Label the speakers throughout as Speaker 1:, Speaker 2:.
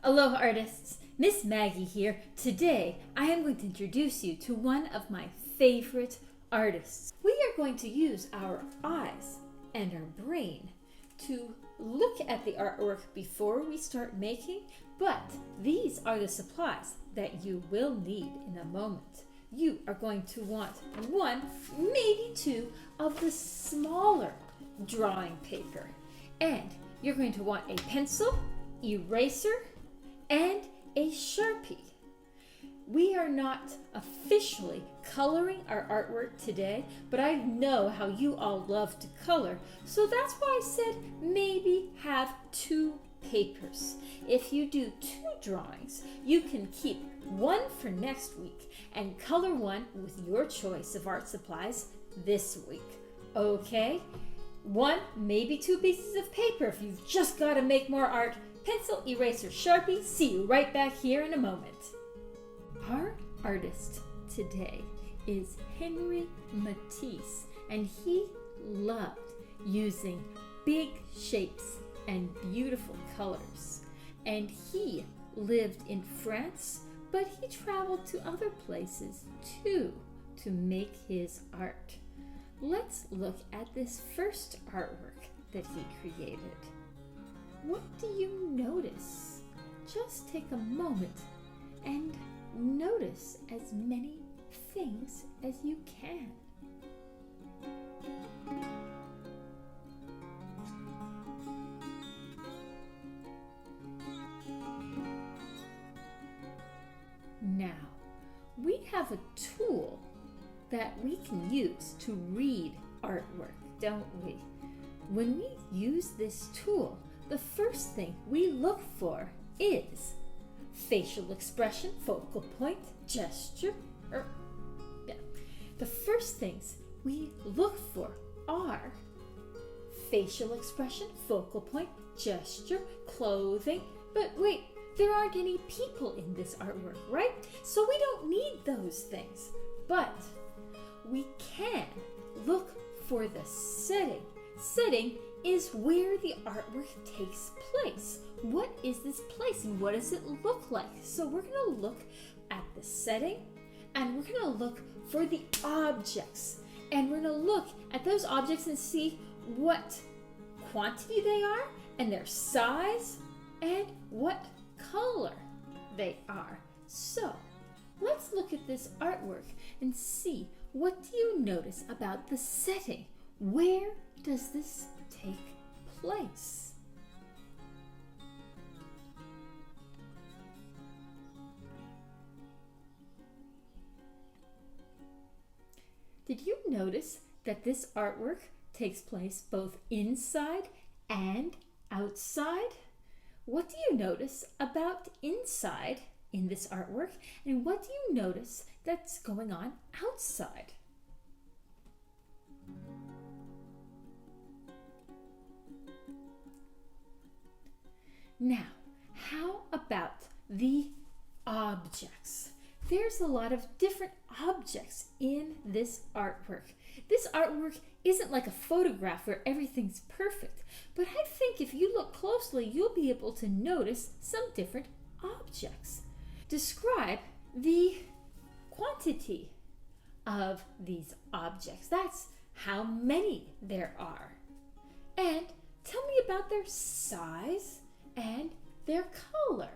Speaker 1: Aloha artists, Miss Maggie here. Today I am going to introduce you to one of my favorite artists. We are going to use our eyes and our brain to look at the artwork before we start making, but these are the supplies that you will need in a moment. You are going to want one, maybe two of the smaller drawing paper, and you're going to want a pencil, eraser, and a Sharpie. We are not officially coloring our artwork today, but I know how you all love to color, so that's why I said maybe have two papers. If you do two drawings, you can keep one for next week and color one with your choice of art supplies this week. Okay? One, maybe two pieces of paper if you've just got to make more art. Pencil, eraser, Sharpie. See you right back here in a moment. Our artist today is Henri Matisse, and he loved using big shapes and beautiful colors. And he lived in France, but he traveled to other places too to make his art. Let's look at this first artwork that he created. What do you notice? Just take a moment and notice as many things as you can. Now, we have a tool that we can use to read artwork, don't we? When we use this tool, the first thing we look for is facial expression, focal point, gesture. The first things we look for are facial expression, focal point, gesture, clothing. But wait, there aren't any people in this artwork, right? So we don't need those things. But we can look for the setting. Setting is where the artwork takes place. What is this place and what does it look like? So we're going to look at the setting and we're going to look for the objects. And we're going to look at those objects and see what quantity they are and their size and what color they are. So let's look at this artwork and see, what do you notice about the setting? Where does this take place? Did you notice that this artwork takes place both inside and outside? What do you notice about inside in this artwork, and what do you notice that's going on outside? Now, how about the objects? There's a lot of different objects in this artwork. This artwork isn't like a photograph where everything's perfect, but I think if you look closely, you'll be able to notice some different objects. Describe the quantity of these objects. That's how many there are. And tell me about their size and their color.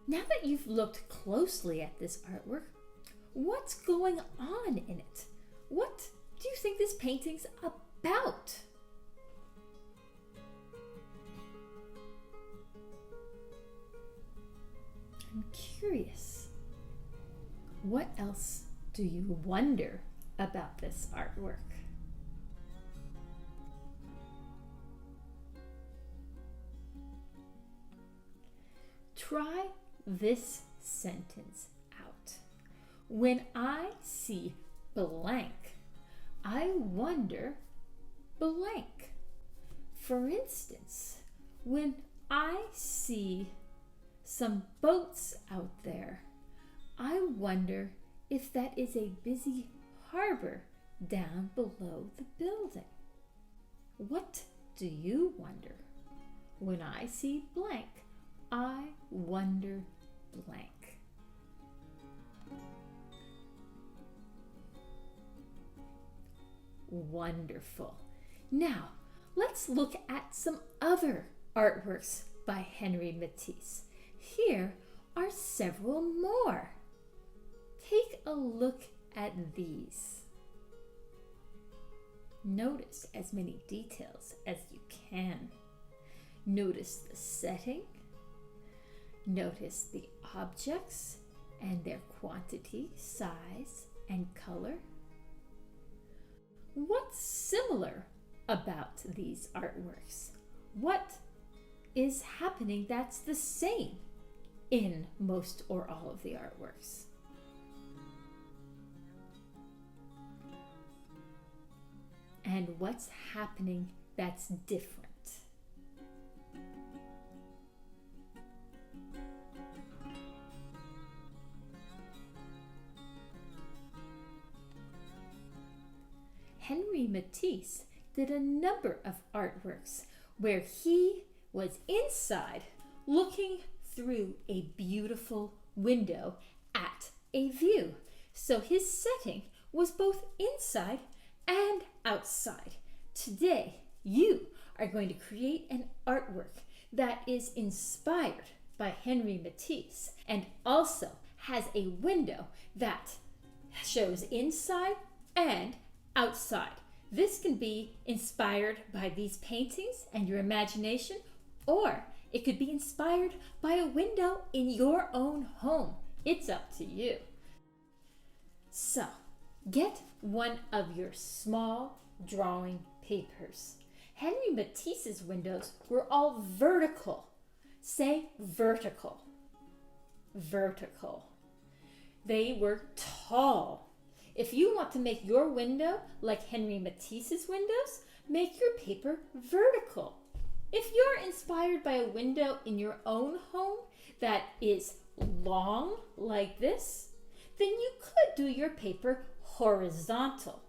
Speaker 1: Now that you've looked closely at this artwork, what's going on in it? What do you think this painting's about? I'm curious. What else do you wonder about this artwork? Try this sentence out. When I see blank, I wonder blank. For instance, when I see some boats out there. I wonder if that is a busy harbor down below the building. What do you wonder? When I see blank, I wonder blank. Wonderful. Now, let's look at some other artworks by Henri Matisse. Here are several more. Take a look at these. Notice as many details as you can. Notice the setting. Notice the objects and their quantity, size, and color. What's similar about these artworks? What is happening that's the same in most or all of the artworks? And what's happening that's different? Henri Matisse did a number of artworks where he was inside looking through a beautiful window at a view. So his setting was both inside and outside. Today, you are going to create an artwork that is inspired by Henri Matisse and also has a window that shows inside and outside. This can be inspired by these paintings and your imagination, or it could be inspired by a window in your own home. It's up to you. So, get one of your small drawing papers. Henri Matisse's windows were all vertical. Say vertical. Vertical. They were tall. If you want to make your window like Henri Matisse's windows, make your paper vertical. If you're inspired by a window in your own home that is long like this, then you could do your paper horizontal.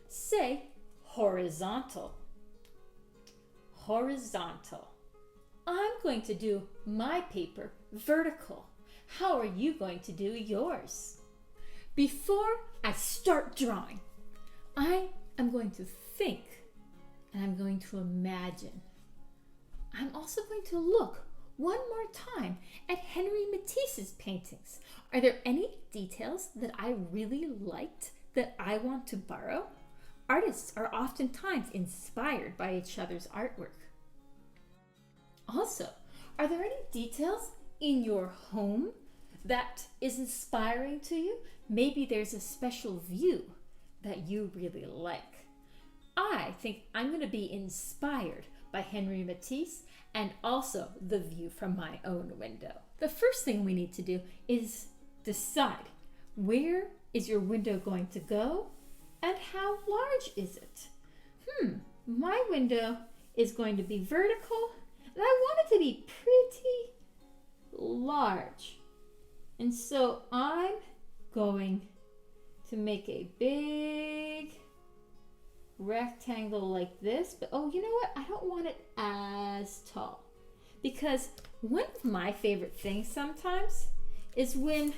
Speaker 1: Say horizontal. Horizontal. I'm going to do my paper vertical. How are you going to do yours? Before I start drawing, I am going to think and I'm going to imagine. I'm also going to look one more time at Henri Matisse's paintings. Are there any details that I really liked that I want to borrow? Artists are oftentimes inspired by each other's artwork. Also, are there any details in your home that is inspiring to you? Maybe there's a special view that you really like. I think I'm going to be inspired by Henri Matisse and also the view from my own window. The first thing we need to do is decide, where is your window going to go and how large is it? My window is going to be vertical and I want it to be pretty large. And so I'm going to make a big rectangle like this, but oh, you know what? I don't want it as tall, because one of my favorite things sometimes is when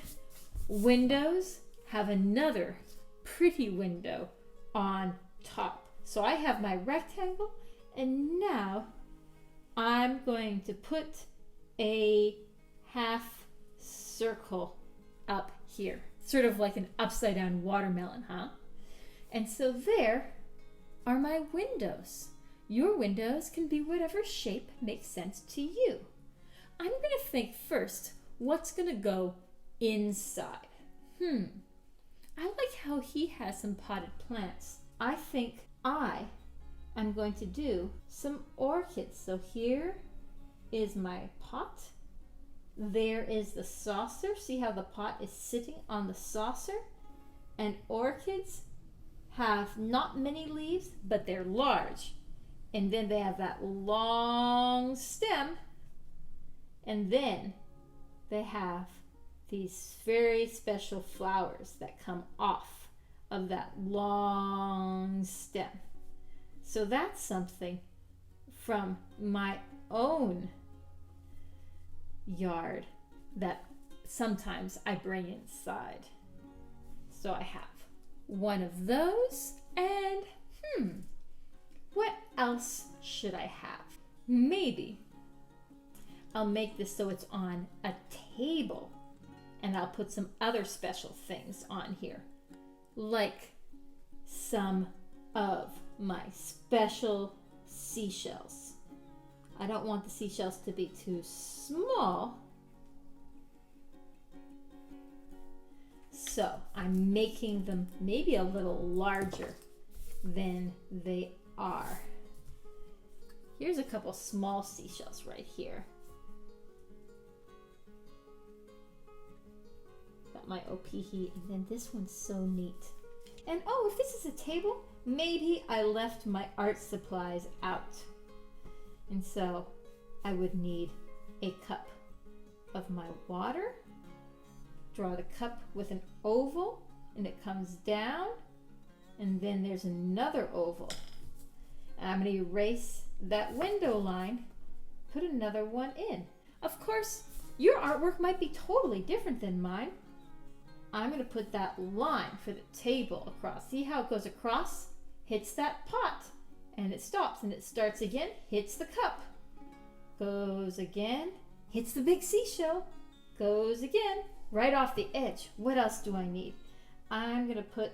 Speaker 1: windows have another pretty window on top. So I have my rectangle, and now I'm going to put a half circle up here, sort of like an upside down watermelon, huh? And so there are my windows. Your windows can be whatever shape makes sense to you. I'm going to think first, what's going to go inside? I like how he has some potted plants. I think I am going to do some orchids. So here is my pot. There is the saucer. See how the pot is sitting on the saucer? And orchids have not many leaves, but they're large. And then they have that long stem. And then they have these very special flowers that come off of that long stem. So that's something from my own yard that sometimes I bring inside. So I have one of those, and what else should I have? Maybe I'll make this so it's on a table, and I'll put some other special things on here, like some of my special seashells. I don't want the seashells to be too small, so I'm making them maybe a little larger than they are. Here's a couple small seashells right here. Got my opihi, and then this one's so neat. And oh, if this is a table, maybe I left my art supplies out. And so I would need a cup of my water. Draw the cup with an oval, and it comes down, and then there's another oval. And I'm going to erase that window line, put another one in. Of course, your artwork might be totally different than mine. I'm going to put that line for the table across. See how it goes across? Hits that pot, and it stops, and it starts again, hits the cup, goes again, hits the big seashell, goes again, right off the edge. What else do I need? I'm going to put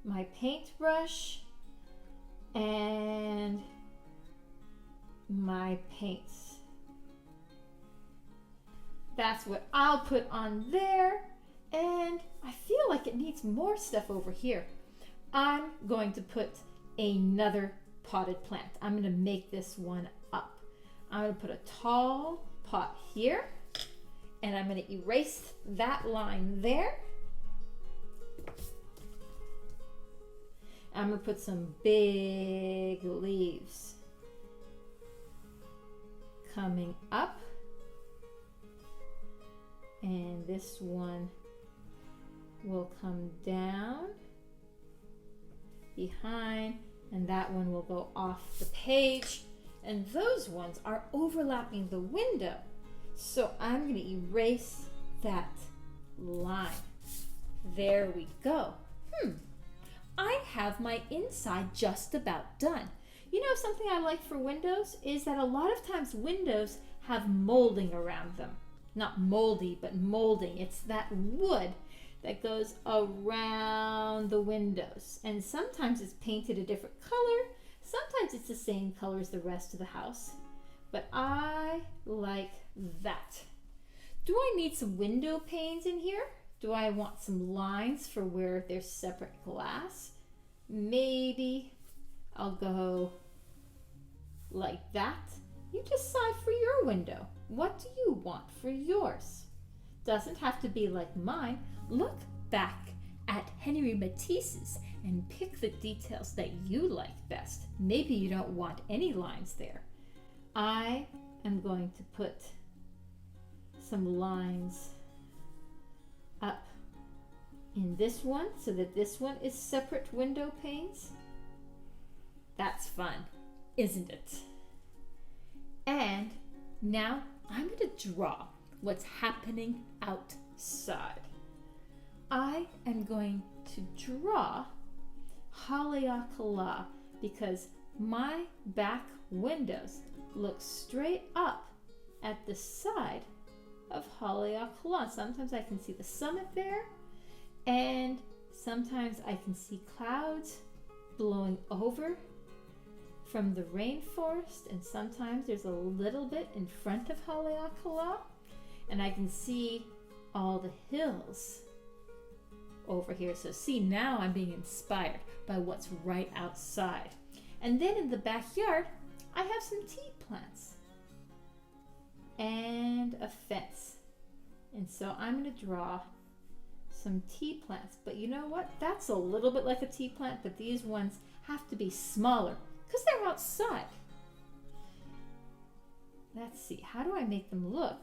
Speaker 1: my paintbrush and my paints. That's what I'll put on there, and I feel like it needs more stuff over here. I'm going to put another potted plant. I'm going to make this one up. I'm going to put a tall pot here, and I'm going to erase that line there. I'm going to put some big leaves coming up, and this one will come down behind, and that one will go off the page, and those ones are overlapping the window. So I'm going to erase that line. There we go. I have my inside just about done. You know, something I like for windows is that a lot of times windows have molding around them. Not moldy, but molding. It's that wood that goes around the windows. And sometimes it's painted a different color. Sometimes it's the same color as the rest of the house. But I like that. Do I need some window panes in here? Do I want some lines for where there's separate glass? Maybe I'll go like that. You decide for your window. What do you want for yours? Doesn't have to be like mine. Look back at Henri Matisse's and pick the details that you like best. Maybe you don't want any lines there. I am going to put some lines up in this one so that this one is separate window panes. That's fun, isn't it? And now I'm going to draw what's happening outside. I am going to draw Haleakala because my back windows look straight up at the side of Haleakala. Sometimes I can see the summit there, and sometimes I can see clouds blowing over from the rainforest, and sometimes there's a little bit in front of Haleakala, and I can see all the hills over here. So see, now I'm being inspired by what's right outside. And then in the backyard, I have some tea plants and a fence. And so I'm going to draw some tea plants. But you know what? That's a little bit like a tea plant, but these ones have to be smaller because they're outside. Let's see, how do I make them look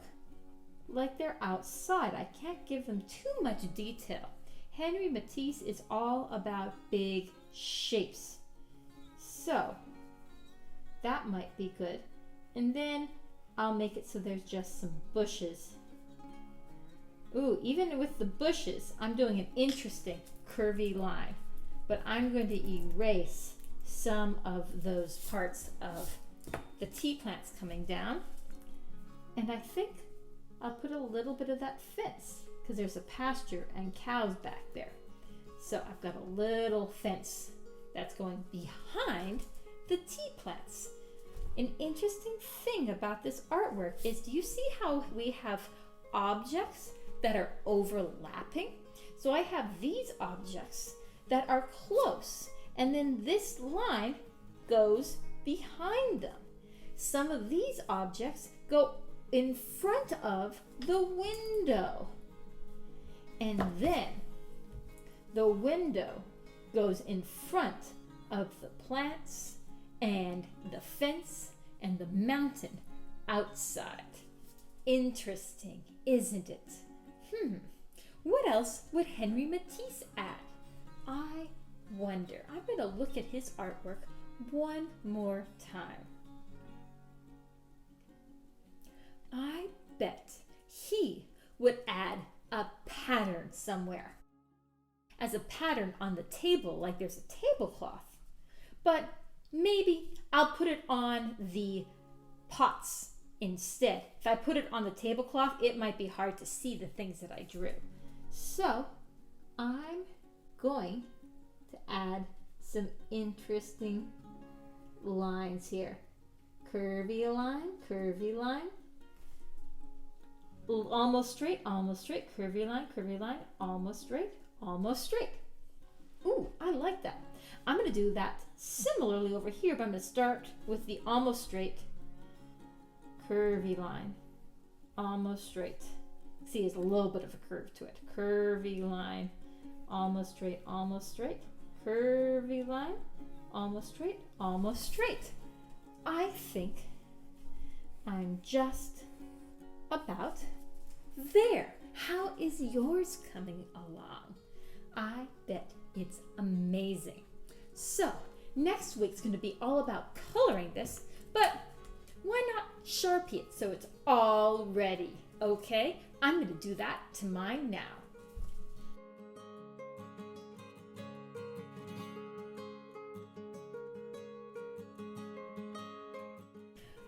Speaker 1: like they're outside. I can't give them too much detail. Henri Matisse is all about big shapes. So that might be good. And then I'll make it so there's just some bushes. Ooh, even with the bushes, I'm doing an interesting curvy line. But I'm going to erase some of those parts of the tea plants coming down. And I think I'll put a little bit of that fence because there's a pasture and cows back there. So I've got a little fence that's going behind the tea plants. An interesting thing about this artwork is, do you see how we have objects that are overlapping? So I have these objects that are close, and then this line goes behind them. Some of these objects go in front of the window, and then the window goes in front of the plants and the fence and the mountain outside. Interesting, isn't it? What else would Henri Matisse add? I wonder. I'm going to look at his artwork one more time. I bet he would add a pattern somewhere. As a pattern on the table, like there's a tablecloth. But maybe I'll put it on the pots instead. If I put it on the tablecloth, it might be hard to see the things that I drew. So I'm going to add some interesting lines here. Curvy line, almost straight, curvy line, almost straight. Ooh, I like that. I'm going to do that similarly over here, but I'm going to start with the almost straight, curvy line, almost straight. See, there's a little bit of a curve to it. Curvy line, almost straight, curvy line, almost straight. I think I'm just about there. How is yours coming along? I bet it's amazing. So next week's going to be all about coloring this, but why not Sharpie it so it's all ready? Okay, I'm going to do that to mine now.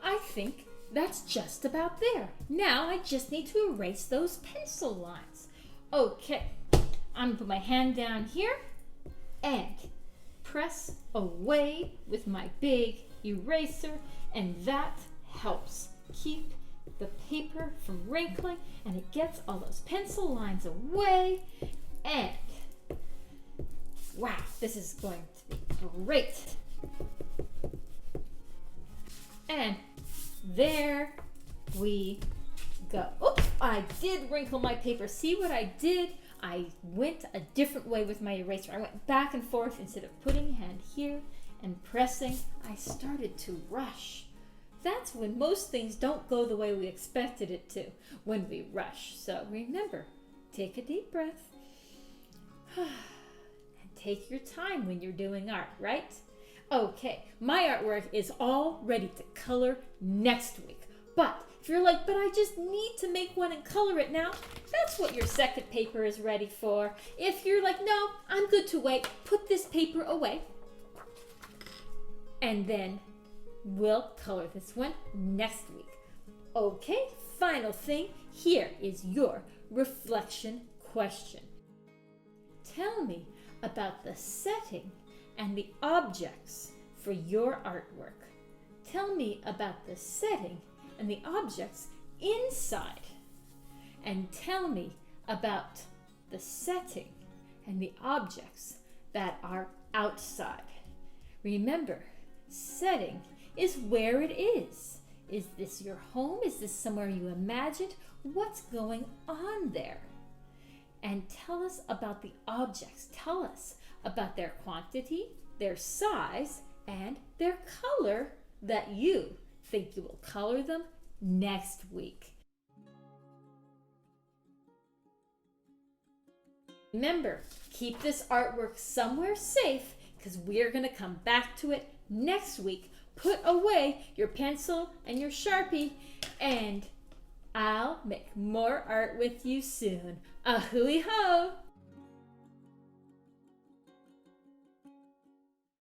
Speaker 1: I think that's just about there. Now I just need to erase those pencil lines. Okay, I'm going to put my hand down here and press away with my big eraser, and that helps keep the paper from wrinkling, and it gets all those pencil lines away. And wow, this is going to be great. And there we go. Oops, I did wrinkle my paper. See what I did? I went a different way with my eraser. I went back and forth instead of putting a hand here and pressing. I started to rush. That's when most things don't go the way we expected it to, when we rush. So remember, take a deep breath and take your time when you're doing art, right? Okay, my artwork is all ready to color next week. But if you're like, but I just need to make one and color it now, that's what your second paper is ready for. If you're like, no, I'm good to wait, put this paper away. And then we'll color this one next week. Okay, final thing, here is your reflection question. Tell me about the setting and the objects for your artwork. Tell me about the setting and the objects inside. And tell me about the setting and the objects that are outside. Remember, setting is where it is. Is this your home? Is this somewhere you imagined? What's going on there? And tell us about the objects. Tell us about their quantity, their size, and their color that you think you will color them next week. Remember, keep this artwork somewhere safe because we're going to come back to it next week. Put away your pencil and your Sharpie, and I'll make more art with you soon. A hooey ho!